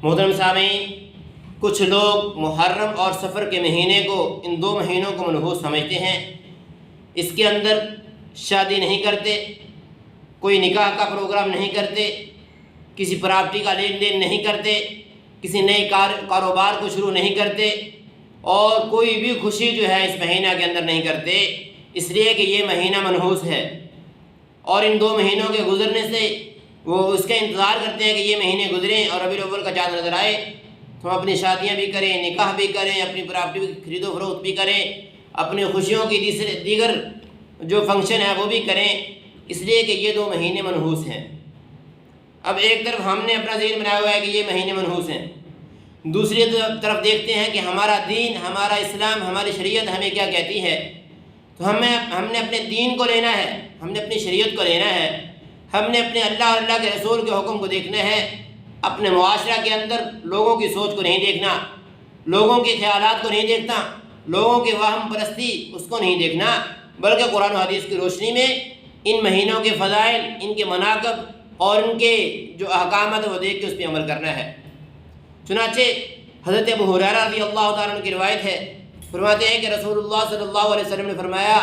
محترم سامعین، کچھ لوگ محرم اور سفر کے مہینے کو، ان دو مہینوں کو منحوس سمجھتے ہیں۔ اس کے اندر شادی نہیں کرتے، کوئی نکاح کا پروگرام نہیں کرتے، کسی پراپرٹی کا لین دین نہیں کرتے، کسی نئے کاروبار کو شروع نہیں کرتے، اور کوئی بھی خوشی جو ہے اس مہینہ کے اندر نہیں کرتے، اس لیے کہ یہ مہینہ منحوس ہے۔ اور ان دو مہینوں کے گزرنے سے وہ اس کا انتظار کرتے ہیں کہ یہ مہینے گزریں اور ربیع الاول کا چاند نظر آئے تو ہم اپنی شادیاں بھی کریں، نکاح بھی کریں، اپنی پراپرٹی کی خرید و فروخت بھی کریں، اپنی خوشیوں کی دیگر جو فنکشن ہے وہ بھی کریں، اس لیے کہ یہ دو مہینے منحوس ہیں۔ اب ایک طرف ہم نے اپنا ذہن بنایا ہوا ہے کہ یہ مہینے منحوس ہیں، دوسری طرف دیکھتے ہیں کہ ہمارا دین، ہمارا اسلام، ہماری شریعت ہمیں کیا کہتی ہے۔ تو ہم نے اپنے دین کو لینا ہے، ہم نے اپنی شریعت کو لینا ہے، ہم نے اپنے اللہ اور اللہ کے رسول کے حکم کو دیکھنا ہے۔ اپنے معاشرہ کے اندر لوگوں کی سوچ کو نہیں دیکھنا، لوگوں کے خیالات کو نہیں دیکھنا، لوگوں کی وہم پرستی اس کو نہیں دیکھنا، بلکہ قرآن و حدیث کی روشنی میں ان مہینوں کے فضائل، ان کے مناقب اور ان کے جو احکامات وہ دیکھ کے اس پہ عمل کرنا ہے۔ چنانچہ حضرت ابو ہریرہ رضی اللہ تعالیٰ عنہ کی روایت ہے، فرماتے ہیں کہ رسول اللہ صلی اللہ علیہ وسلم نے فرمایا،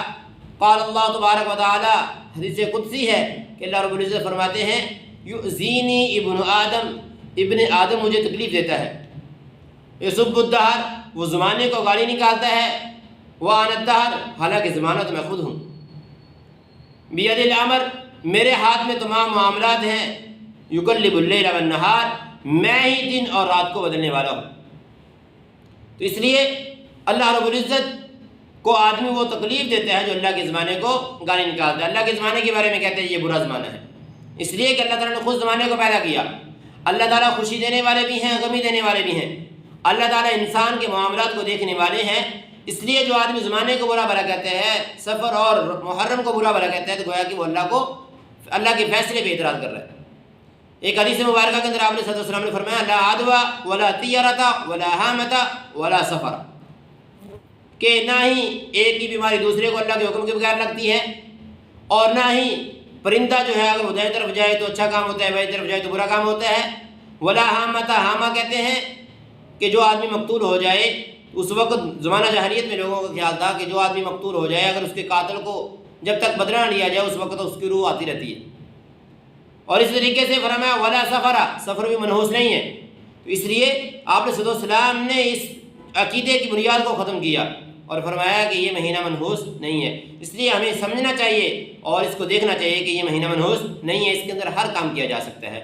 قال اللہ تبارک و تعالی، حدیث قدسی ہے کہ اللہ رب العزت فرماتے ہیں، یؤذینی ابن آدم مجھے تکلیف دیتا ہے، یسب الدہر، وہ زمانے کو گالی نکالتا ہے، وانا الدہر، حالانکہ زمانہ تو میں خود ہوں، بید الامر، میرے ہاتھ میں تمام معاملات ہیں، یقلب اللیل والنہار، میں ہی دن اور رات کو بدلنے والا ہوں۔ تو اس لیے اللہ رب العزت کو آدمی وہ تکلیف دیتا ہے جو اللہ کے زمانے کو گالی نکالتا ہے، اللہ کے زمانے کے بارے میں کہتے ہیں یہ برا زمانہ ہے، اس لیے کہ اللہ تعالیٰ نے خود زمانے کو پیدا کیا۔ اللہ تعالیٰ خوشی دینے والے بھی ہیں، غمی دینے والے بھی ہیں، اللہ تعالیٰ انسان کے معاملات کو دیکھنے والے ہیں، اس لیے جو آدمی زمانے کو برا بھلا کہتے ہیں، سفر اور محرم کو برا بھلا کہتے ہیں، تو گویا کہ وہ اللہ کے فیصلے پہ اعتراض کر رہا ہے۔ ایک حدیث مبارکہ کے اندر آپ نے صلی اللہ علیہ وسلم نے فرمایا، لا عدوى ولا طیرۃ ولا حامۃ ولا سفر، کہ نہ ہی ایک کی بیماری دوسرے کو اللہ کے حکم کے بغیر لگتی ہے، اور نہ ہی پرندہ جو ہے اگر وہ دائیں طرف جائے تو اچھا کام ہوتا ہے، بائیں طرف جائے تو برا کام ہوتا ہے، ولا حامۃ، حامہ کہتے ہیں کہ جو آدمی مقتول ہو جائے، اس وقت زمانہ جاہلیت میں لوگوں کا خیال تھا کہ جو آدمی مقتول ہو جائے، اگر اس کے قاتل کو جب تک بدلہ نہ لیا جائے اس وقت اس کی روح آتی رہتی ہے۔ اور اس طریقے سے فرمایا ولا سفر، سفر بھی منحوس نہیں ہے۔ تو اس لیے آپ صلی اللہ علیہ وسلم نے اس عقیدے کی بنیاد کو ختم کیا اور فرمایا کہ یہ مہینہ منحوس نہیں ہے۔ اس لیے ہمیں سمجھنا چاہیے اور اس کو دیکھنا چاہیے کہ یہ مہینہ منحوس نہیں ہے، اس کے اندر ہر کام کیا جا سکتا ہے۔